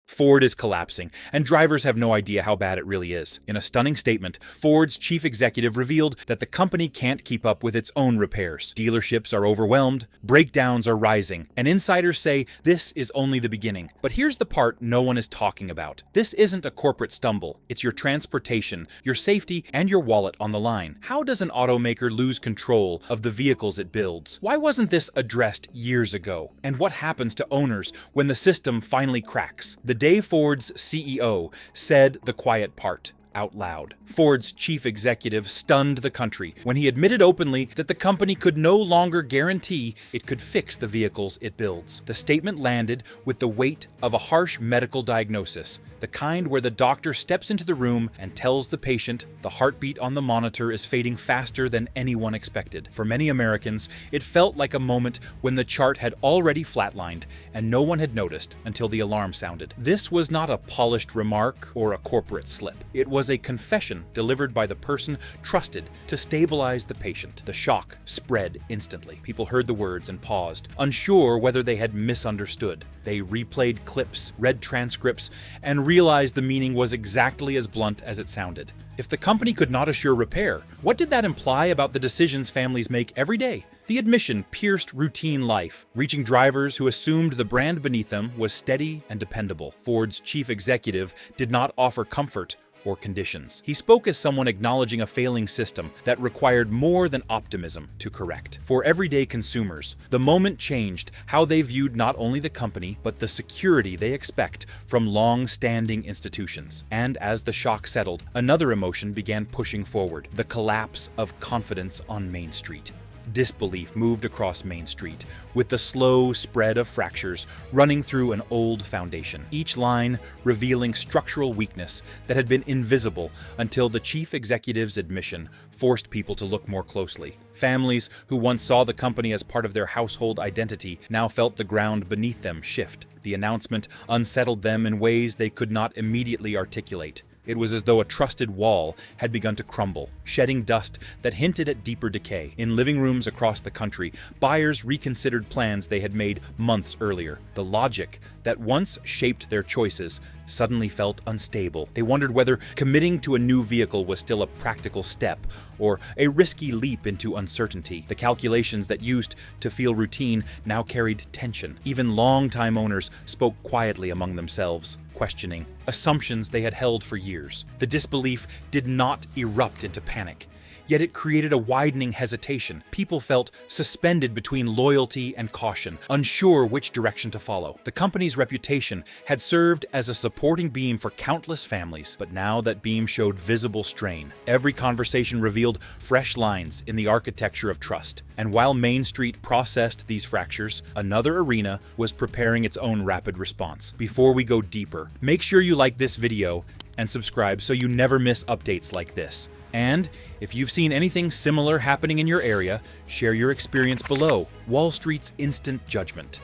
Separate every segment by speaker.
Speaker 1: Ford is collapsing, and drivers have no idea how bad it really is. In a stunning statement, Ford's chief executive revealed that the company can't keep up with its own repairs. Dealerships are overwhelmed, breakdowns are rising, and insiders say this is only the beginning. But here's the part no one is talking about. This isn't a corporate stumble. It's your transportation, your safety, and your wallet on the line. How does an automaker lose control of the vehicles it builds? Why wasn't this addressed years ago? And what happens to owners when the system finally cracks? The day Ford's CEO said the quiet part out loud. Ford's chief executive stunned the country when he admitted openly that the company could no longer guarantee it could fix the vehicles it builds. The statement landed with the weight of a harsh medical diagnosis, the kind where the doctor steps into the room and tells the patient the heartbeat on the monitor is fading faster than anyone expected. For many Americans, it felt like a moment when the chart had already flatlined and no one had noticed until the alarm sounded. This was not a polished remark or a corporate slip. It was a confession delivered by the person trusted to stabilize the patient. The shock spread instantly. People heard the words and paused, unsure whether they had misunderstood. They replayed clips, read transcripts, and realized the meaning was exactly as blunt as it sounded. If the company could not assure repair, what did that imply about the decisions families make every day? The admission pierced routine life, reaching drivers who assumed the brand beneath them was steady and dependable. Ford's chief executive did not offer comfort or conditions. He spoke as someone acknowledging a failing system that required more than optimism to correct. For everyday consumers, the moment changed how they viewed not only the company, but the security they expect from long-standing institutions. And as the shock settled, another emotion began pushing forward: the collapse of confidence on Main Street. Disbelief moved across Main Street, with the slow spread of fractures running through an old foundation, each line revealing structural weakness that had been invisible until the chief executive's admission forced people to look more closely. Families who once saw the company as part of their household identity now felt the ground beneath them shift. The announcement unsettled them in ways they could not immediately articulate. It was as though a trusted wall had begun to crumble, shedding dust that hinted at deeper decay. In living rooms across the country, buyers reconsidered plans they had made months earlier. The logic that once shaped their choices suddenly felt unstable. They wondered whether committing to a new vehicle was still a practical step or a risky leap into uncertainty. The calculations that used to feel routine now carried tension. Even long-time owners spoke quietly among themselves, questioning assumptions they had held for years. The disbelief did not erupt into panic, yet it created a widening hesitation. People felt suspended between loyalty and caution, unsure which direction to follow. The company's reputation had served as a supporting beam for countless families, but now that beam showed visible strain. Every conversation revealed fresh lines in the architecture of trust. And while Main Street processed these fractures, another arena was preparing its own rapid response. Before we go deeper, make sure you like this video and subscribe so you never miss updates like this. And if you've seen anything similar happening in your area, share your experience below. Wall Street's instant judgment.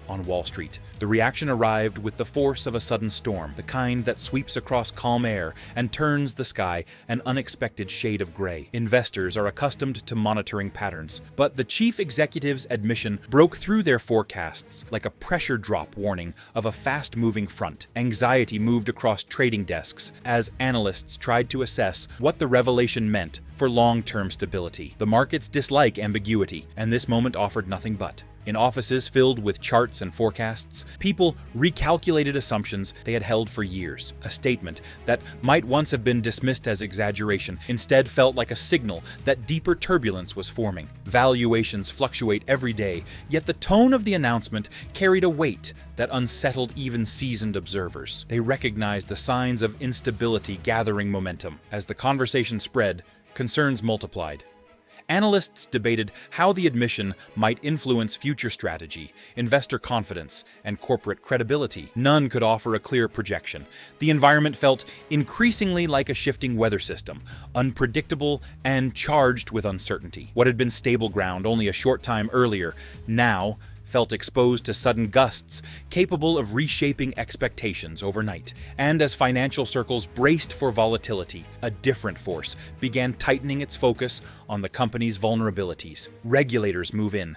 Speaker 1: On Wall Street, the reaction arrived with the force of a sudden storm, the kind that sweeps across calm air and turns the sky an unexpected shade of gray. Investors are accustomed to monitoring patterns, but the chief executive's admission broke through their forecasts like a pressure drop warning of a fast-moving front. Anxiety moved across trading desks as analysts tried to assess what the revelation meant for long-term stability. The markets dislike ambiguity, and this moment offered nothing but. In offices filled with charts and forecasts, people recalculated assumptions they had held for years. A statement that might once have been dismissed as exaggeration instead felt like a signal that deeper turbulence was forming. Valuations fluctuate every day, yet the tone of the announcement carried a weight that unsettled even seasoned observers. They recognized the signs of instability gathering momentum. As the conversation spread, concerns multiplied. Analysts debated how the admission might influence future strategy, investor confidence, and corporate credibility. None could offer a clear projection. The environment felt increasingly like a shifting weather system, unpredictable and charged with uncertainty. What had been stable ground only a short time earlier now felt exposed to sudden gusts capable of reshaping expectations overnight. And as financial circles braced for volatility, a different force began tightening its focus on the company's vulnerabilities. Regulators move in.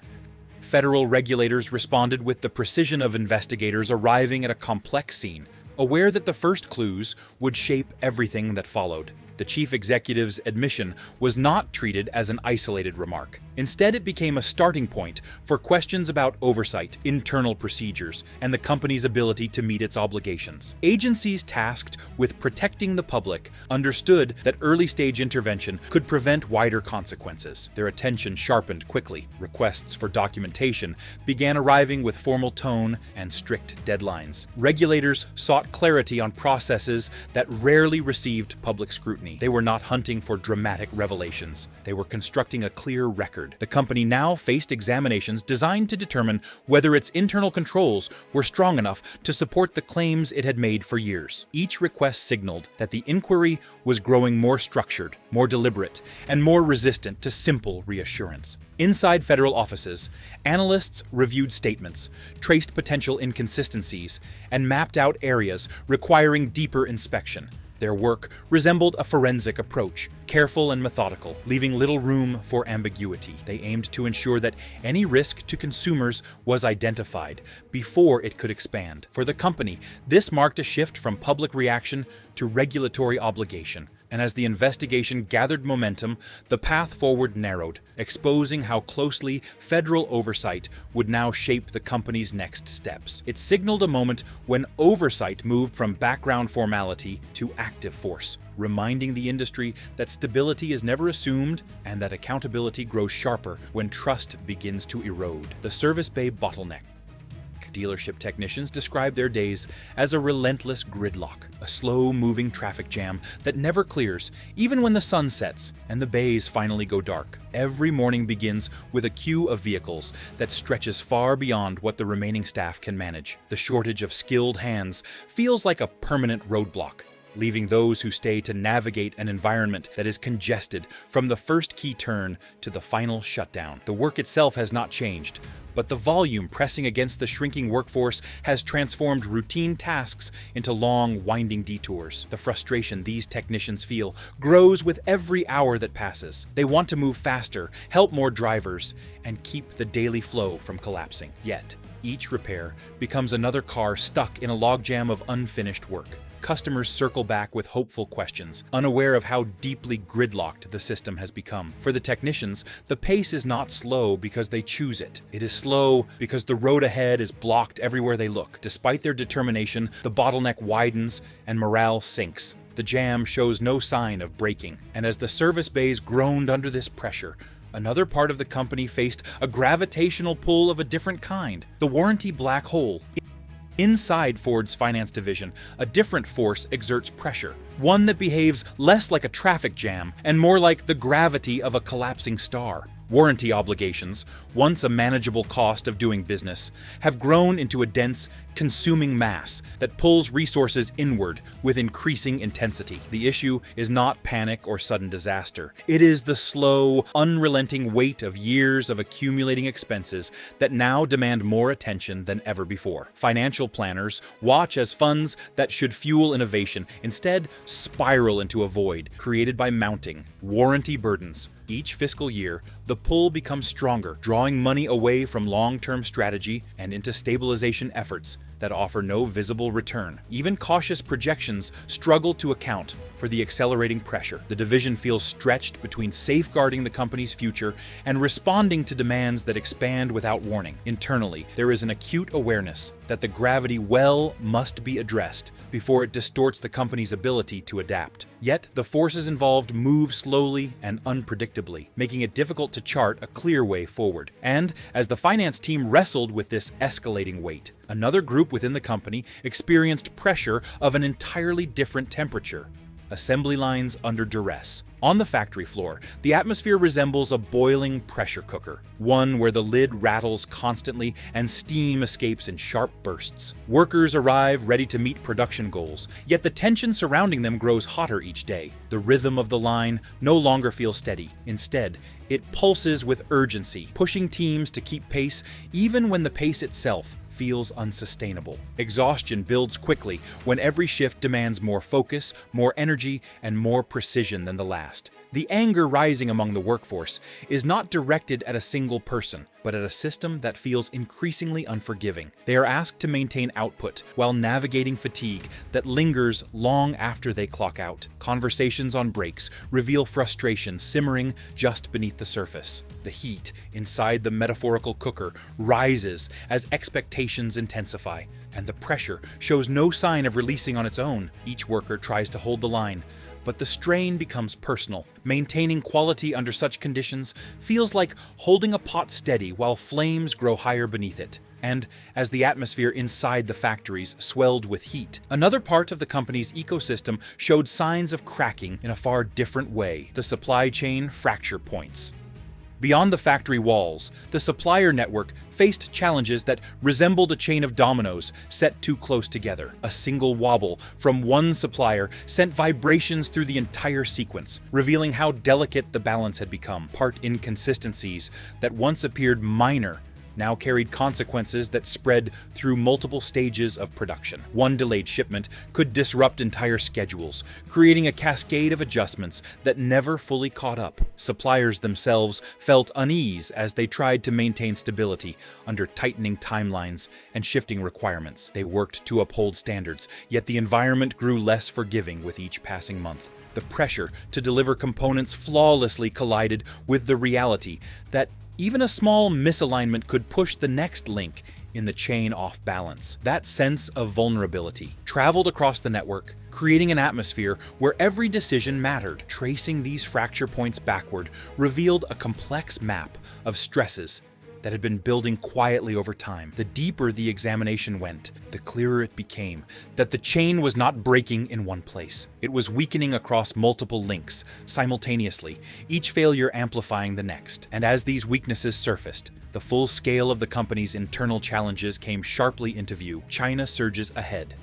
Speaker 1: Federal regulators responded with the precision of investigators arriving at a complex scene, aware that the first clues would shape everything that followed. The chief executive's admission was not treated as an isolated remark. Instead, it became a starting point for questions about oversight, internal procedures, and the company's ability to meet its obligations. Agencies tasked with protecting the public understood that early-stage intervention could prevent wider consequences. Their attention sharpened quickly. Requests for documentation began arriving with formal tone and strict deadlines. Regulators sought clarity on processes that rarely received public scrutiny. They were not hunting for dramatic revelations. They were constructing a clear record. The company now faced examinations designed to determine whether its internal controls were strong enough to support the claims it had made for years. Each request signaled that the inquiry was growing more structured, more deliberate, and more resistant to simple reassurance. Inside federal offices, analysts reviewed statements, traced potential inconsistencies, and mapped out areas requiring deeper inspection. Their work resembled a forensic approach, careful and methodical, leaving little room for ambiguity. They aimed to ensure that any risk to consumers was identified before it could expand. For the company, this marked a shift from public reaction to regulatory obligation. And as the investigation gathered momentum, the path forward narrowed, exposing how closely federal oversight would now shape the company's next steps. It signaled a moment when oversight moved from background formality to active force, reminding the industry that stability is never assumed and that accountability grows sharper when trust begins to erode. The service bay bottleneck. Dealership technicians describe their days as a relentless gridlock, a slow-moving traffic jam that never clears, even when the sun sets and the bays finally go dark. Every morning begins with a queue of vehicles that stretches far beyond what the remaining staff can manage. The shortage of skilled hands feels like a permanent roadblock, leaving those who stay to navigate an environment that is congested from the first key turn to the final shutdown. The work itself has not changed, but the volume pressing against the shrinking workforce has transformed routine tasks into long, winding detours. The frustration these technicians feel grows with every hour that passes. They want to move faster, help more drivers, and keep the daily flow from collapsing. Yet, each repair becomes another car stuck in a logjam of unfinished work. Customers circle back with hopeful questions, unaware of how deeply gridlocked the system has become. For the technicians, the pace is not slow because they choose it. It is slow because the road ahead is blocked everywhere they look. Despite their determination, the bottleneck widens and morale sinks. The jam shows no sign of breaking, and as the service bays groaned under this pressure, another part of the company faced a gravitational pull of a different kind, the warranty black hole. Inside Ford's finance division, a different force exerts pressure, one that behaves less like a traffic jam and more like the gravity of a collapsing star. Warranty obligations, once a manageable cost of doing business, have grown into a dense, consuming mass that pulls resources inward with increasing intensity. The issue is not panic or sudden disaster. It is the slow, unrelenting weight of years of accumulating expenses that now demand more attention than ever before. Financial planners watch as funds that should fuel innovation instead spiral into a void created by mounting warranty burdens. Each fiscal year, the pull becomes stronger, drawing money away from long-term strategy and into stabilization efforts that offer no visible return. Even cautious projections struggle to account for the accelerating pressure. The division feels stretched between safeguarding the company's future and responding to demands that expand without warning. Internally, there is an acute awareness that the gravity well must be addressed before it distorts the company's ability to adapt. Yet, the forces involved move slowly and unpredictably, making it difficult to chart a clear way forward. And as the finance team wrestled with this escalating weight, another group within the company experienced pressure of an entirely different temperature. Assembly lines under duress. On the factory floor, the atmosphere resembles a boiling pressure cooker, one where the lid rattles constantly and steam escapes in sharp bursts. Workers arrive ready to meet production goals, yet the tension surrounding them grows hotter each day. The rhythm of the line no longer feels steady. Instead, it pulses with urgency, pushing teams to keep pace even when the pace itself feels unsustainable. Exhaustion builds quickly when every shift demands more focus, more energy, and more precision than the last. The anger rising among the workforce is not directed at a single person, but at a system that feels increasingly unforgiving. They are asked to maintain output while navigating fatigue that lingers long after they clock out. Conversations on breaks reveal frustration simmering just beneath the surface. The heat inside the metaphorical cooker rises as expectations intensify, and the pressure shows no sign of releasing on its own. Each worker tries to hold the line, but the strain becomes personal. Maintaining quality under such conditions feels like holding a pot steady while flames grow higher beneath it. And as the atmosphere inside the factories swelled with heat, another part of the company's ecosystem showed signs of cracking in a far different way: the supply chain fracture points. Beyond the factory walls, the supplier network faced challenges that resembled a chain of dominoes set too close together. A single wobble from one supplier sent vibrations through the entire sequence, revealing how delicate the balance had become. Part inconsistencies that once appeared minor now carried consequences that spread through multiple stages of production. One delayed shipment could disrupt entire schedules, creating a cascade of adjustments that never fully caught up. Suppliers themselves felt unease as they tried to maintain stability under tightening timelines and shifting requirements. They worked to uphold standards, yet the environment grew less forgiving with each passing month. The pressure to deliver components flawlessly collided with the reality that even a small misalignment could push the next link in the chain off balance. That sense of vulnerability traveled across the network, creating an atmosphere where every decision mattered. Tracing these fracture points backward revealed a complex map of stresses that had been building quietly over time. The deeper the examination went, the clearer it became that the chain was not breaking in one place. It was weakening across multiple links simultaneously, each failure amplifying the next. And as these weaknesses surfaced, the full scale of the company's internal challenges came sharply into view. China surges ahead.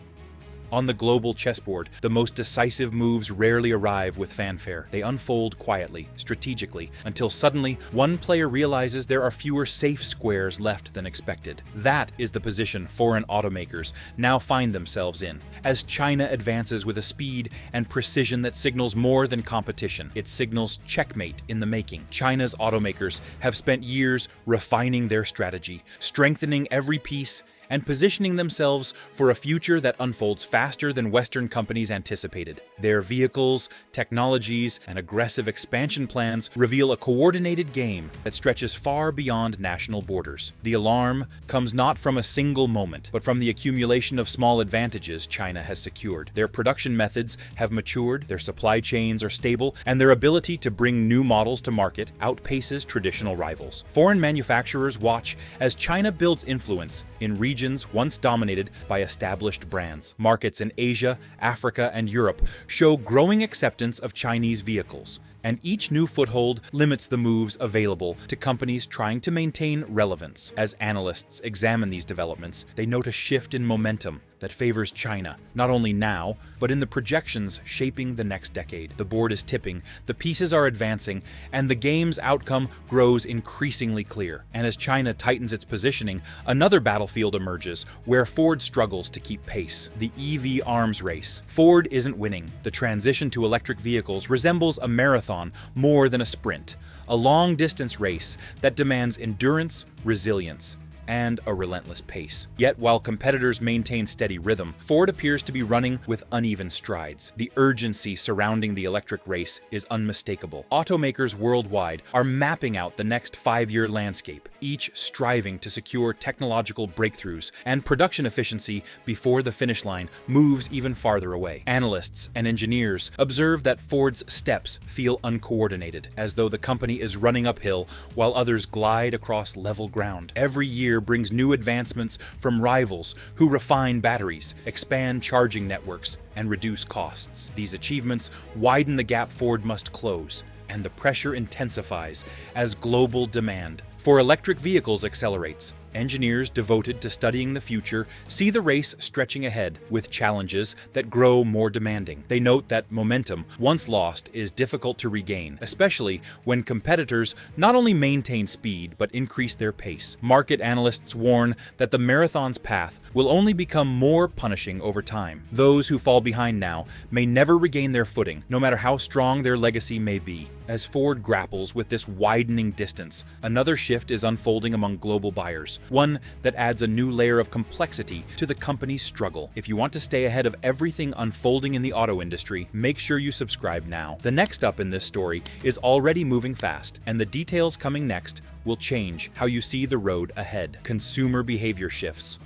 Speaker 1: On the global chessboard, the most decisive moves rarely arrive with fanfare. They unfold quietly, strategically, until suddenly one player realizes there are fewer safe squares left than expected. That is the position foreign automakers now find themselves in. As China advances with a speed and precision that signals more than competition, it signals checkmate in the making. China's automakers have spent years refining their strategy, strengthening every piece, and positioning themselves for a future that unfolds faster than Western companies anticipated. Their vehicles, technologies, and aggressive expansion plans reveal a coordinated game that stretches far beyond national borders. The alarm comes not from a single moment, but from the accumulation of small advantages China has secured. Their production methods have matured, their supply chains are stable, and their ability to bring new models to market outpaces traditional rivals. Foreign manufacturers watch as China builds influence in regions once dominated by established brands. Markets in Asia, Africa, and Europe show growing acceptance of Chinese vehicles, and each new foothold limits the moves available to companies trying to maintain relevance. As analysts examine these developments, they note a shift in momentum that favors China, not only now, but in the projections shaping the next decade. The board is tipping, the pieces are advancing, and the game's outcome grows increasingly clear. And as China tightens its positioning, another battlefield emerges where Ford struggles to keep pace: the EV arms race. Ford isn't winning. The transition to electric vehicles resembles a marathon more than a sprint, a long-distance race that demands endurance, resilience, and a relentless pace. Yet, while competitors maintain steady rhythm, Ford appears to be running with uneven strides. The urgency surrounding the electric race is unmistakable. Automakers worldwide are mapping out the next 5-year landscape, each striving to secure technological breakthroughs and production efficiency before the finish line moves even farther away. Analysts and engineers observe that Ford's steps feel uncoordinated, as though the company is running uphill while others glide across level ground. Every year brings new advancements from rivals who refine batteries, expand charging networks, and reduce costs. These achievements widen the gap Ford must close, and the pressure intensifies as global demand for electric vehicles accelerates. Engineers devoted to studying the future see the race stretching ahead with challenges that grow more demanding. They note that momentum, once lost, is difficult to regain, especially when competitors not only maintain speed but increase their pace. Market analysts warn that the marathon's path will only become more punishing over time. Those who fall behind now may never regain their footing, no matter how strong their legacy may be. As Ford grapples with this widening distance, another shift is unfolding among global buyers, one that adds a new layer of complexity to the company's struggle. If you want to stay ahead of everything unfolding in the auto industry, make sure you subscribe now. The next up in this story is already moving fast, and the details coming next will change how you see the road ahead. Consumer behavior shifts.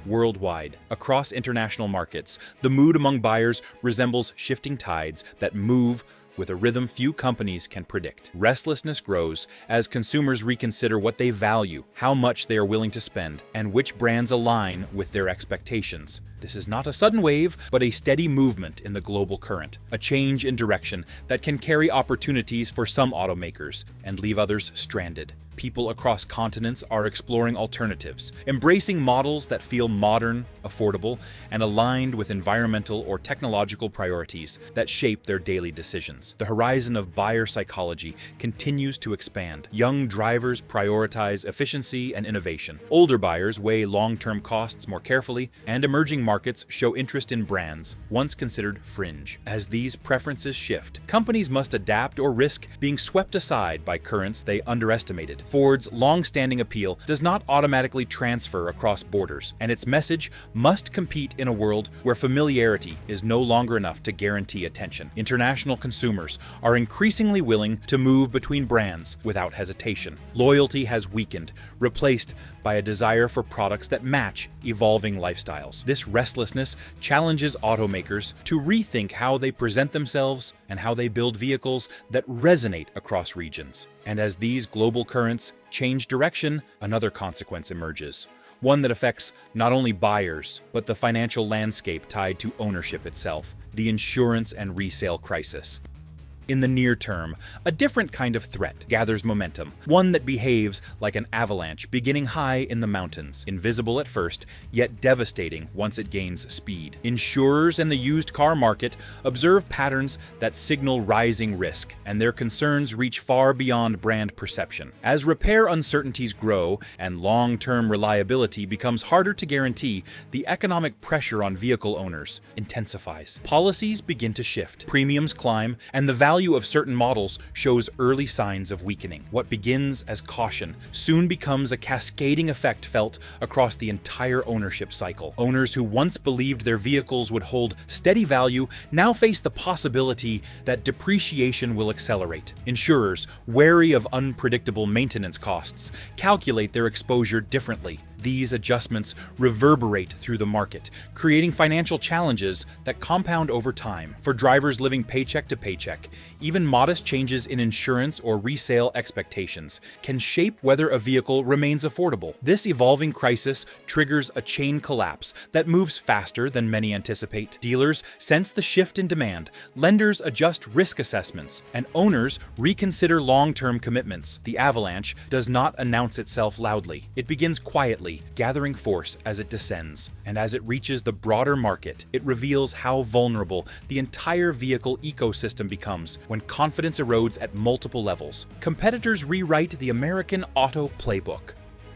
Speaker 1: Worldwide, across international markets, the mood among buyers resembles shifting tides that move with a rhythm few companies can predict. Restlessness grows as consumers reconsider what they value, how much they are willing to spend, and which brands align with their expectations. This is not a sudden wave, but a steady movement in the global current, a change in direction that can carry opportunities for some automakers and leave others stranded. People across continents are exploring alternatives, embracing models that feel modern, affordable, and aligned with environmental or technological priorities that shape their daily decisions. The horizon of buyer psychology continues to expand. Young drivers prioritize efficiency and innovation. Older buyers weigh long-term costs more carefully, and emerging markets show interest in brands once considered fringe. As these preferences shift, companies must adapt or risk being swept aside by currents they underestimated. Ford's long-standing appeal does not automatically transfer across borders, and its message must compete in a world where familiarity is no longer enough to guarantee attention. International consumers are increasingly willing to move between brands without hesitation. Loyalty has weakened, replaced by a desire for products that match evolving lifestyles. This restlessness challenges automakers to rethink how they present themselves and how they build vehicles that resonate across regions. And as these global currents change direction, another consequence emerges. One that affects not only buyers, but the financial landscape tied to ownership itself, the insurance and resale crisis. In the near term, a different kind of threat gathers momentum, one that behaves like an avalanche beginning high in the mountains, invisible at first, yet devastating once it gains speed. Insurers and the used car market observe patterns that signal rising risk, and their concerns reach far beyond brand perception. As repair uncertainties grow and long-term reliability becomes harder to guarantee, the economic pressure on vehicle owners intensifies. Policies begin to shift, premiums climb, and the value of certain models shows early signs of weakening. What begins as caution soon becomes a cascading effect felt across the entire ownership cycle. Owners who once believed their vehicles would hold steady value now face the possibility that depreciation will accelerate. Insurers, wary of unpredictable maintenance costs, calculate their exposure differently. These adjustments reverberate through the market, creating financial challenges that compound over time. For drivers living paycheck to paycheck, even modest changes in insurance or resale expectations can shape whether a vehicle remains affordable. This evolving crisis triggers a chain collapse that moves faster than many anticipate. Dealers sense the shift in demand, lenders adjust risk assessments, and owners reconsider long-term commitments. The avalanche does not announce itself loudly. It begins quietly, gathering force as it descends, and as it reaches the broader market, it reveals how vulnerable the entire vehicle ecosystem becomes when confidence erodes at multiple levels. Competitors rewrite the American auto playbook.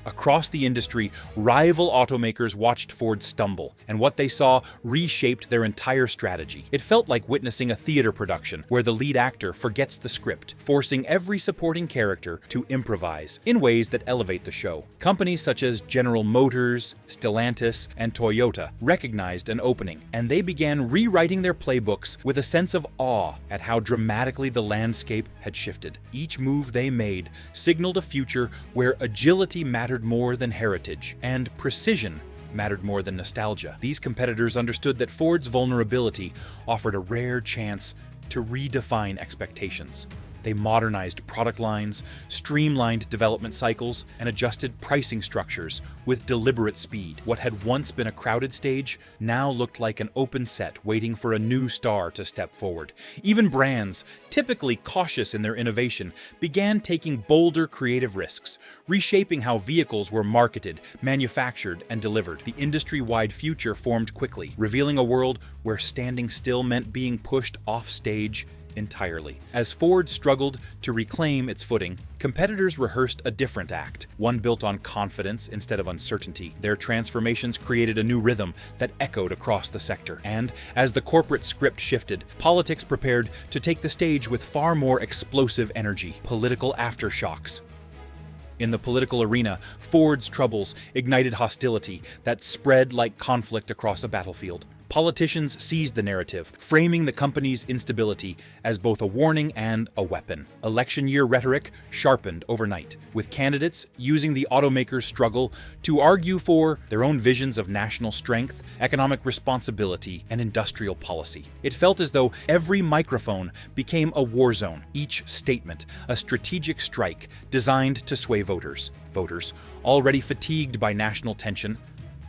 Speaker 1: Across the industry, rival automakers watched Ford stumble, and what they saw reshaped their entire strategy. It felt like witnessing a theater production where the lead actor forgets the script, forcing every supporting character to improvise in ways that elevate the show. Companies such as General Motors, Stellantis, and Toyota recognized an opening, and they began rewriting their playbooks with a sense of awe at how dramatically the landscape had shifted. Each move they made signaled a future where agility mattered more than heritage, and precision mattered more than nostalgia. These competitors understood that Ford's vulnerability offered a rare chance to redefine expectations. They modernized product lines, streamlined development cycles, and adjusted pricing structures with deliberate speed. What had once been a crowded stage now looked like an open set waiting for a new star to step forward. Even brands, typically cautious in their innovation, began taking bolder creative risks, reshaping how vehicles were marketed, manufactured, and delivered. The industry-wide future formed quickly, revealing a world where standing still meant being pushed off stage entirely. As Ford struggled to reclaim its footing, competitors rehearsed a different act, one built on confidence instead of uncertainty. Their transformations created a new rhythm that echoed across the sector. And as the corporate script shifted, politics prepared to take the stage with far more explosive energy: political aftershocks. In the political arena, Ford's troubles ignited hostility that spread like conflict across a battlefield. Politicians seized the narrative, framing the company's instability as both a warning and a weapon. Election year rhetoric sharpened overnight, with candidates using the automaker's struggle to argue for their own visions of national strength, economic responsibility, and industrial policy. It felt as though every microphone became a war zone, each statement a strategic strike designed to sway voters. Voters, already fatigued by national tension,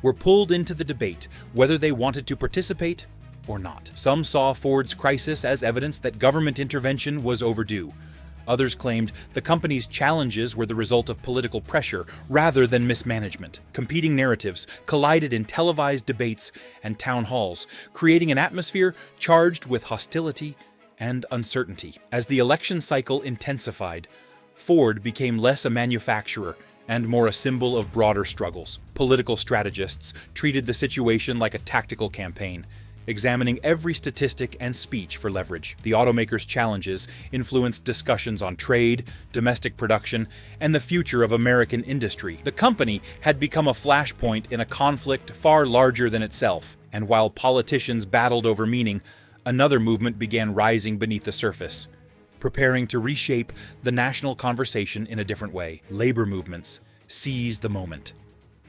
Speaker 1: were pulled into the debate whether they wanted to participate or not. Some saw Ford's crisis as evidence that government intervention was overdue. Others claimed the company's challenges were the result of political pressure rather than mismanagement. Competing narratives collided in televised debates and town halls, creating an atmosphere charged with hostility and uncertainty. As the election cycle intensified, Ford became less a manufacturer and more a symbol of broader struggles. Political strategists treated the situation like a tactical campaign, examining every statistic and speech for leverage. The automaker's challenges influenced discussions on trade, domestic production, and the future of American industry. The company had become a flashpoint in a conflict far larger than itself, and while politicians battled over meaning, another movement began rising beneath the surface, preparing to reshape the national conversation in a different way. Labor movements seized the moment.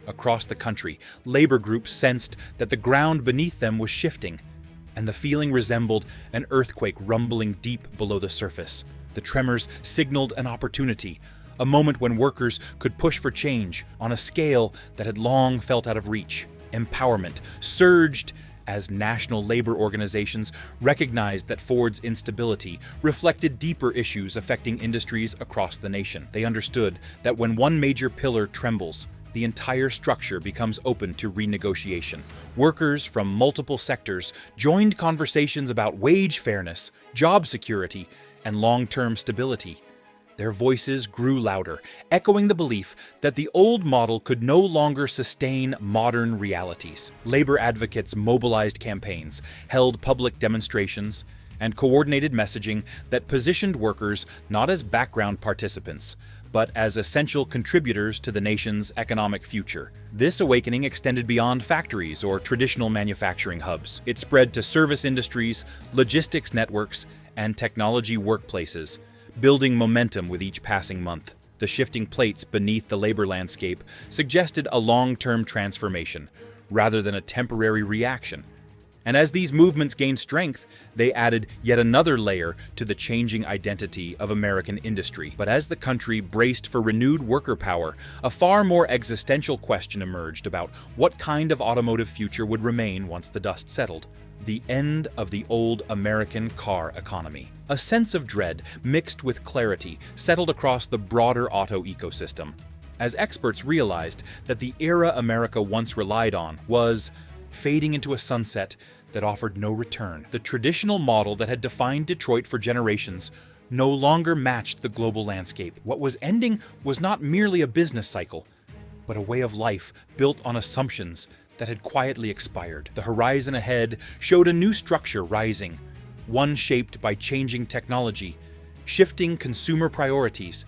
Speaker 1: Across the country, labor groups sensed that the ground beneath them was shifting, and the feeling resembled an earthquake rumbling deep below the surface. The tremors signaled an opportunity, a moment when workers could push for change on a scale that had long felt out of reach. Empowerment surged as national labor organizations recognized that Ford's instability reflected deeper issues affecting industries across the nation. They understood that when one major pillar trembles, the entire structure becomes open to renegotiation. Workers from multiple sectors joined conversations about wage fairness, job security, and long-term stability. Their voices grew louder, echoing the belief that the old model could no longer sustain modern realities. Labor advocates mobilized campaigns, held public demonstrations, and coordinated messaging that positioned workers not as background participants, but as essential contributors to the nation's economic future. This awakening extended beyond factories or traditional manufacturing hubs. It spread to service industries, logistics networks, and technology workplaces, building momentum with each passing month. The shifting plates beneath the labor landscape suggested a long-term transformation, rather than a temporary reaction. And as these movements gained strength, they added yet another layer to the changing identity of American industry. But as the country braced for renewed worker power, a far more existential question emerged about what kind of automotive future would remain once the dust settled. The end of the old American car economy. A sense of dread mixed with clarity settled across the broader auto ecosystem, as experts realized that the era America once relied on was fading into a sunset that offered no return. The traditional model that had defined Detroit for generations no longer matched the global landscape. What was ending was not merely a business cycle, but a way of life built on assumptions that had quietly expired. The horizon ahead showed a new structure rising, one shaped by changing technology, shifting consumer priorities,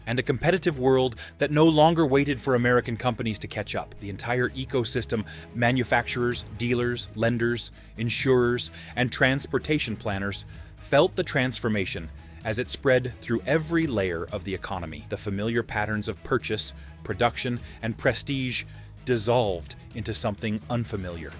Speaker 1: and a competitive world that no longer waited for American companies to catch up. The entire ecosystem, manufacturers, dealers, lenders, insurers, and transportation planners, felt the transformation as it spread through every layer of the economy. The familiar patterns of purchase, production, and prestige dissolved into something unfamiliar.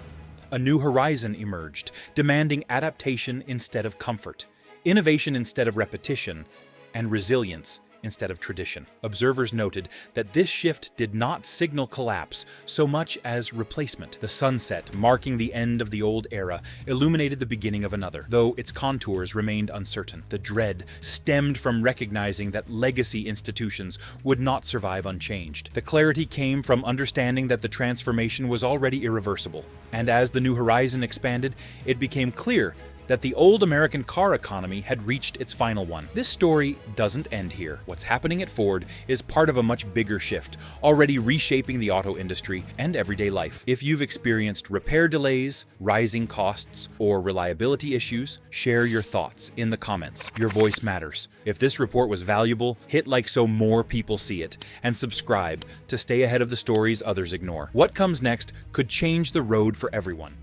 Speaker 1: A new horizon emerged, demanding adaptation instead of comfort, innovation instead of repetition, and resilience instead of tradition. Observers noted that this shift did not signal collapse so much as replacement. The sunset, marking the end of the old era, illuminated the beginning of another, though its contours remained uncertain. The dread stemmed from recognizing that legacy institutions would not survive unchanged. The clarity came from understanding that the transformation was already irreversible, and as the new horizon expanded, it became clear that the old American car economy had reached its final one. This story doesn't end here. What's happening at Ford is part of a much bigger shift, already reshaping the auto industry and everyday life. If you've experienced repair delays, rising costs, or reliability issues, share your thoughts in the comments. Your voice matters. If this report was valuable, hit like so more people see it, and subscribe to stay ahead of the stories others ignore. What comes next could change the road for everyone.